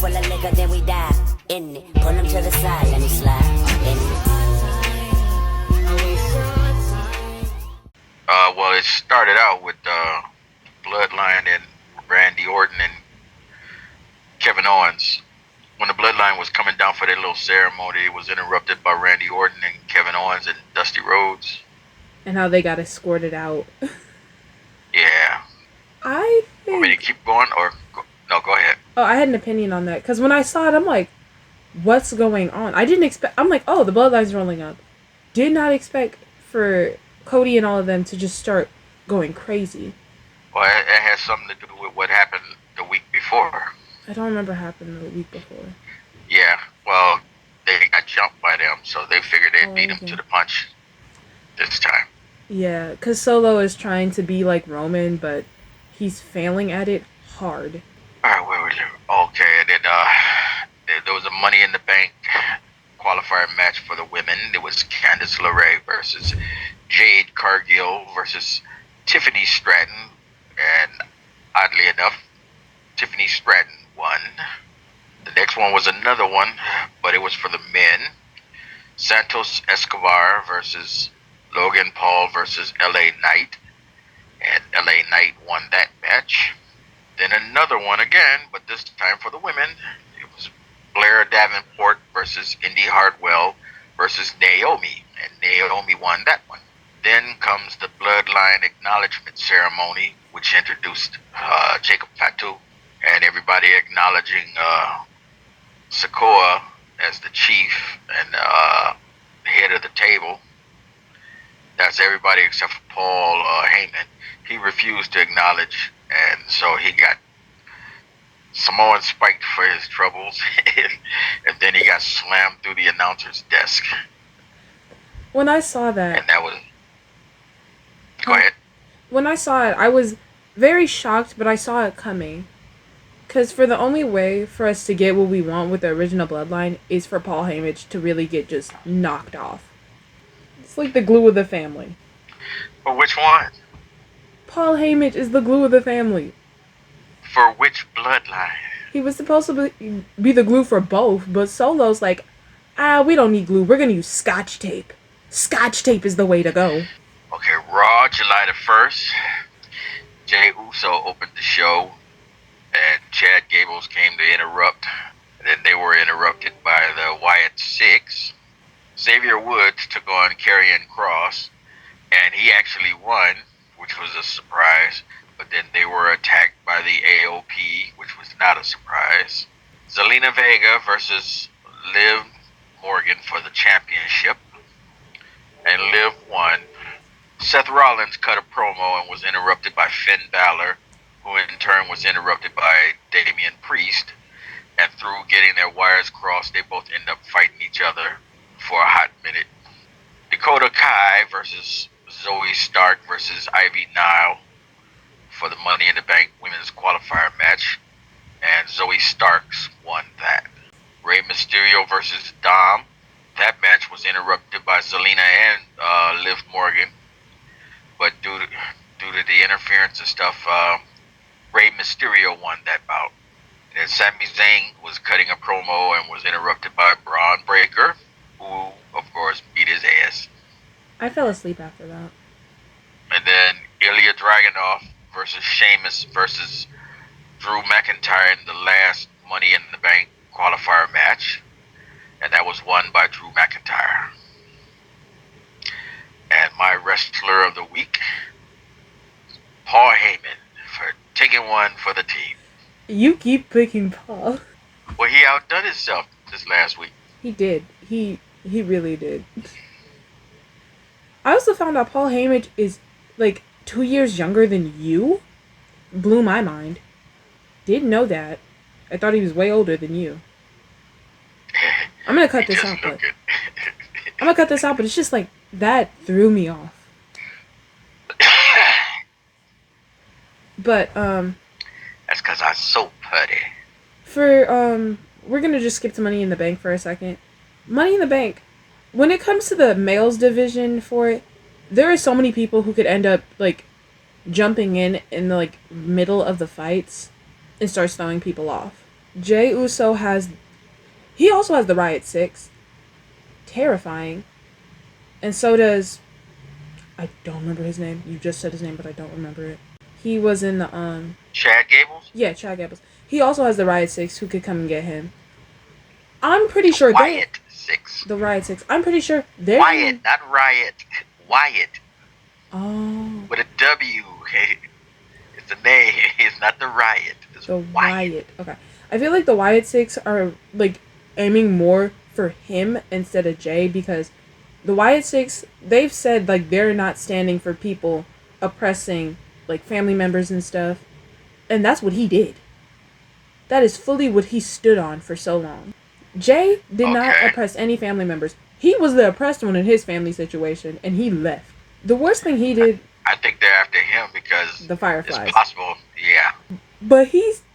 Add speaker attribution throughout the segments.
Speaker 1: full of liquor, then we dive in it. Pull him to the side, let me slide in it.
Speaker 2: Well, it started out with Bloodline and Randy Orton and Kevin Owens. When the Bloodline was coming down for their little ceremony, it was interrupted by Randy Orton and Kevin Owens and Dusty Rhodes.
Speaker 3: And how they got escorted out.
Speaker 2: Yeah.
Speaker 3: I think...
Speaker 2: Want me to keep going or... No, go ahead.
Speaker 3: Oh, I had an opinion on that. Because when I saw it, I'm like, what's going on? I didn't expect... I'm like, oh, the Bloodline's rolling up. Did not expect for Cody and all of them to just start going crazy.
Speaker 2: Well, it has something to do with what happened the week before.
Speaker 3: I don't remember happening the week before.
Speaker 2: Yeah, well, they got jumped by them, so they figured they'd beat him to the punch this time.
Speaker 3: Yeah, because Solo is trying to be like Roman, but he's failing at it hard.
Speaker 2: Alright, where was it? Okay, and then there was a Money in the Bank qualifier match for the women. There was Candice LeRae versus Jade Cargill versus Tiffany Stratton. And oddly enough, Tiffany Stratton won. The next one was another one, but it was for the men. Santos Escobar versus Logan Paul versus LA Knight. And LA Knight won that match. Then another one again, but this time for the women. It was Blair Davenport versus Indy Hartwell versus Naomi. And Naomi won that one. Then comes the Bloodline Acknowledgement Ceremony, which introduced Jacob Fatu and everybody acknowledging Sikoa as the chief and the head of the table. That's everybody except for Paul Heyman. He refused to acknowledge, and so he got Samoan spiked for his troubles, and then he got slammed through the announcer's desk.
Speaker 3: When I saw that...
Speaker 2: And that was... Go ahead.
Speaker 3: When I saw it, I was very shocked, but I saw it coming. Because for the only way for us to get what we want with the original Bloodline is for Paul Heyman to really get just knocked off. It's like the glue of the family.
Speaker 2: For which one?
Speaker 3: Paul Heyman is the glue of the family.
Speaker 2: For which Bloodline?
Speaker 3: He was supposed to be the glue for both, but Solo's like, we don't need glue. We're going to use Scotch tape. Scotch tape is the way to go.
Speaker 2: Okay, Raw, July the 1st. Jey Uso opened the show, and Chad Gables came to interrupt. And then they were interrupted by the Wyatt Six. Xavier Woods took on Karrion Kross, and he actually won, which was a surprise. But then they were attacked by the AOP, which was not a surprise. Zelina Vega versus Liv Morgan for the championship, and Liv won. Seth Rollins cut a promo and was interrupted by Finn Balor, who in turn was interrupted by Damian Priest. And through getting their wires crossed, they both end up fighting each other for a hot minute. Dakota Kai versus Zoe Stark versus Ivy Nile for the Money in the Bank women's qualifier match. And Zoe Starks won that. Rey Mysterio versus Dom. That match was interrupted by Zelina and Liv Morgan. But due to the interference and stuff, Rey Mysterio won that bout. And then Sami Zayn was cutting a promo and was interrupted by Braun Breaker, who, of course, beat his ass.
Speaker 3: I fell asleep after that.
Speaker 2: And then Ilya Dragunov versus Sheamus versus Drew McIntyre in the last Money in the Bank qualifier match. And that was won by Drew McIntyre. And my wrestler of the week, Paul Heyman, for taking one for the team.
Speaker 3: You keep picking Paul.
Speaker 2: Well, he outdone himself this last week.
Speaker 3: He did. He really did. I also found out Paul Heyman is like 2 years younger than you. Blew my mind. Didn't know that. I thought he was way older than you. I'm gonna cut this out, but but it's just like that threw me off. But
Speaker 2: that's because I'm so putty.
Speaker 3: We're gonna just skip to Money in the Bank for a second. Money in the Bank, when it comes to the males division for it, there are so many people who could end up like jumping in the like middle of the fights and start throwing people off. Jey Uso he also has the Riot Six. Terrifying. And so does, I don't remember his name. You just said his name, but I don't remember it. He was in the,
Speaker 2: Chad Gables?
Speaker 3: yeah, Chad Gables. He also has the Riot Six who could come and get him. I'm pretty sure
Speaker 2: Wyatt 6.
Speaker 3: the Riot Six. I'm pretty sure they're
Speaker 2: Wyatt, not Riot. Wyatt.
Speaker 3: Oh.
Speaker 2: With a W. It's a name. It's not the Riot. It's
Speaker 3: The
Speaker 2: Wyatt.
Speaker 3: Wyatt. Okay. I feel like the Wyatt Six are like aiming more for him instead of Jay, because the Wyatt Six, they've said like they're not standing for people oppressing like family members and stuff. And that's what he did. That is fully what he stood on for so long. Jay did not
Speaker 2: Okay.
Speaker 3: oppress any family members. He was the oppressed one in his family situation, and he left. The worst thing he did,
Speaker 2: I think they're after him because
Speaker 3: the Fireflies.
Speaker 2: it's possible. Yeah.
Speaker 3: But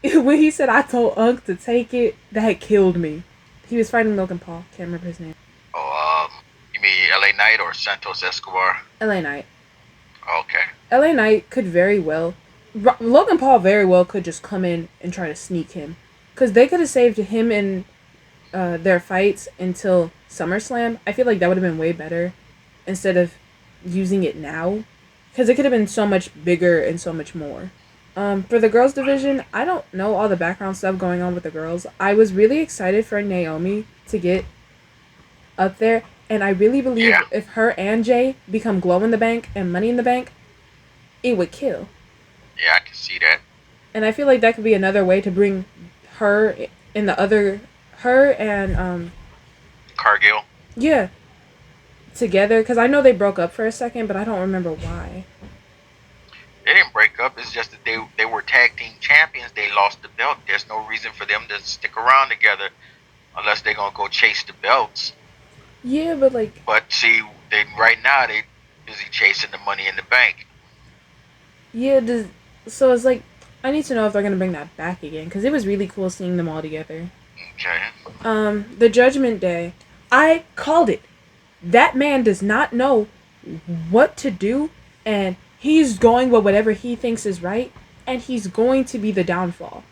Speaker 3: when he said, "I told Unc to take it," that killed me. He was fighting Logan Paul. Can't remember his name.
Speaker 2: Oh, you mean LA Knight or Santos Escobar?
Speaker 3: LA Knight.
Speaker 2: Okay.
Speaker 3: LA Knight could very well. Logan Paul very well could just come in and try to sneak him. Because they could have saved him in their fights until SummerSlam. I feel like that would have been way better instead of using it now. Because it could have been so much bigger and so much more. For the girls division, I don't know all the background stuff going on with the girls. I was really excited for Naomi to get up there, and I really believe if her and Jay become Glow in the Bank and Money in the Bank, it would kill.
Speaker 2: Yeah, I can see that.
Speaker 3: And I feel like that could be another way to bring her and
Speaker 2: Cargill.
Speaker 3: Yeah, together, because I know they broke up for a second, but I don't remember why.
Speaker 2: They didn't break up. It's just that they were tag team champions. They lost the belt. There's no reason for them to stick around together unless they're going to go chase the belts.
Speaker 3: Yeah, but like...
Speaker 2: But see, right now they busy chasing the Money in the Bank.
Speaker 3: Yeah, so it's like, I need to know if they're going to bring that back again, because it was really cool seeing them all together.
Speaker 2: Okay.
Speaker 3: The Judgment Day. I called it. That man does not know what to do, and he's going with whatever he thinks is right, and he's going to be the downfall.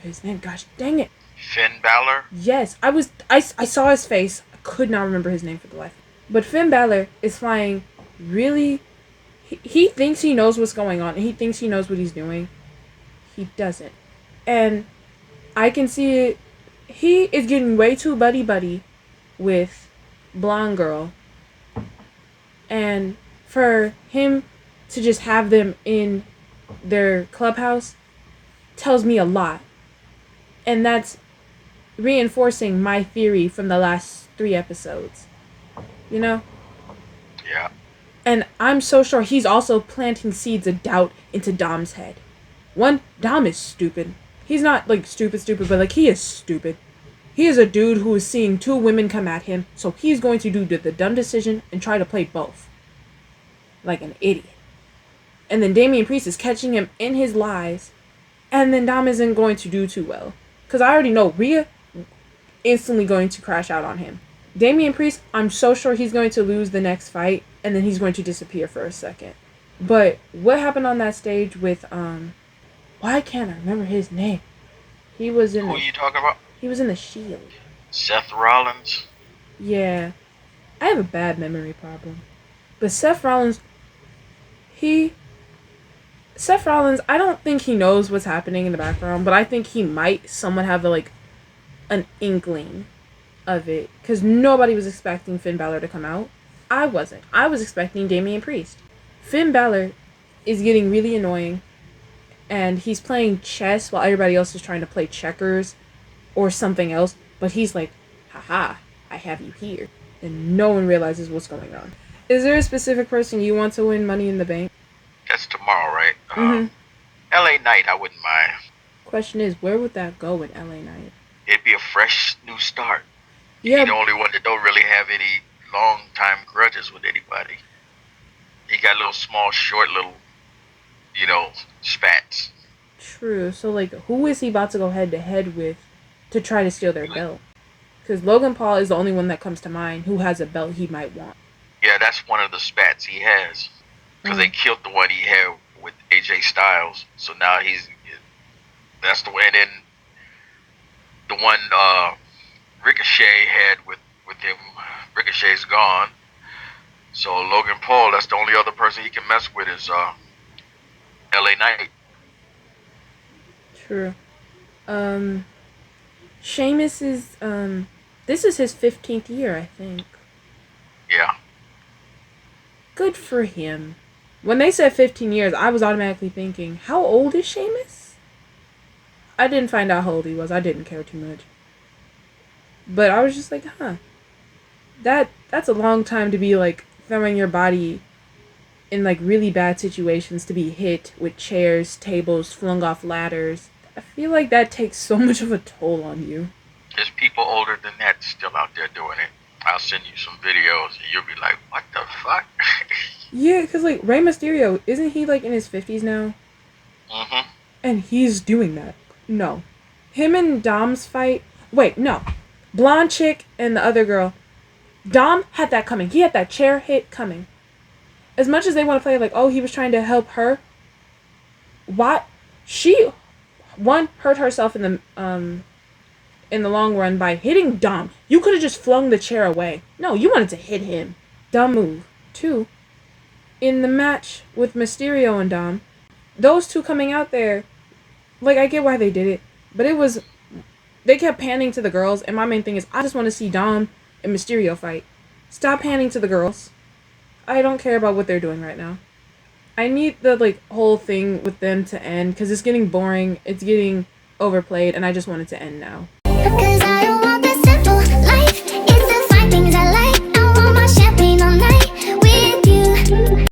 Speaker 3: His name, gosh dang it.
Speaker 2: Finn Balor?
Speaker 3: Yes, I saw his face. I could not remember his name for the life. But Finn Balor is flying really... He thinks he knows what's going on, and he thinks he knows what he's doing. He doesn't. And I can see it. He is getting way too buddy-buddy with Blonde Girl. And for him to just have them in their clubhouse tells me a lot. And that's reinforcing my theory from the last 3 episodes. You know?
Speaker 2: Yeah.
Speaker 3: And I'm so sure he's also planting seeds of doubt into Dom's head. One, Dom is stupid. He's not, like, stupid, but, like, he is stupid. He is a dude who is seeing 2 women come at him, so he's going to do the dumb decision and try to play both. Like an idiot. And then Damian Priest is catching him in his lies, and then Dom isn't going to do too well. Because I already know Rhea instantly going to crash out on him. Damian Priest, I'm so sure he's going to lose the next fight, and then he's going to disappear for a second. But what happened on that stage with, why can't I remember his name? He was in
Speaker 2: Who are you talking about?
Speaker 3: He was in the Shield.
Speaker 2: Seth Rollins?
Speaker 3: Yeah. I have a bad memory problem. But Seth Rollins, I don't think he knows what's happening in the background, but I think he might somewhat have an inkling of it. Because nobody was expecting Finn Balor to come out. I wasn't. I was expecting Damian Priest. Finn Balor is getting really annoying, and he's playing chess while everybody else is trying to play checkers or something else, but he's like, haha, I have you here. And no one realizes what's going on. Is there a specific person you want to win Money in the Bank?
Speaker 2: That's tomorrow, right?
Speaker 3: Mm-hmm.
Speaker 2: LA Knight, I wouldn't mind.
Speaker 3: Question is, where would that go in LA Knight?
Speaker 2: It'd be a fresh new start.
Speaker 3: Yeah.
Speaker 2: He's the only one that don't really have any long-time grudges with anybody. He got little small, short, little, spats.
Speaker 3: True. So, like, who is he about to go head-to-head with to try to steal their belt? Because Logan Paul is the only one that comes to mind who has a belt he might want.
Speaker 2: Yeah, that's one of the spats he has. Because they killed the one he had with AJ Styles. So now that's the way. And then the one Ricochet had with him. Ricochet's gone. So Logan Paul, that's the only other person he can mess with is LA Knight.
Speaker 3: True. Sheamus is this is his 15th year, I think.
Speaker 2: Yeah.
Speaker 3: Good for him. When they said 15 years, I was automatically thinking, how old is Sheamus? I didn't find out how old he was. I didn't care too much. But I was just like, huh. That's a long time to be like throwing your body in like really bad situations, to be hit with chairs, tables, flung off ladders. I feel like that takes so much of a toll on you.
Speaker 2: There's people older than that still out there doing it. I'll send you some videos and you'll be like, what the fuck?
Speaker 3: Yeah, because like Rey Mysterio, isn't he like in his 50s now?
Speaker 2: Mm-hmm.
Speaker 3: And he's doing that. No. Him and Dom's fight. Wait, no. Blonde chick and the other girl. Dom had that coming. He had that chair hit coming. As much as they want to play like, oh, he was trying to help her. Why? She, one, hurt herself in the long run by hitting Dom. You could have just flung the chair away. No, you wanted to hit him. Dumb move. Two, in the match with Mysterio and Dom, those two coming out there, like, I get why they did it, but it was, they kept panning to the girls, and my main thing is, I just want to see Dom and Mysterio fight. Stop panning to the girls. I don't care about what they're doing right now. I need the, like, whole thing with them to end, because it's getting boring, it's getting overplayed, and I just want it to end now.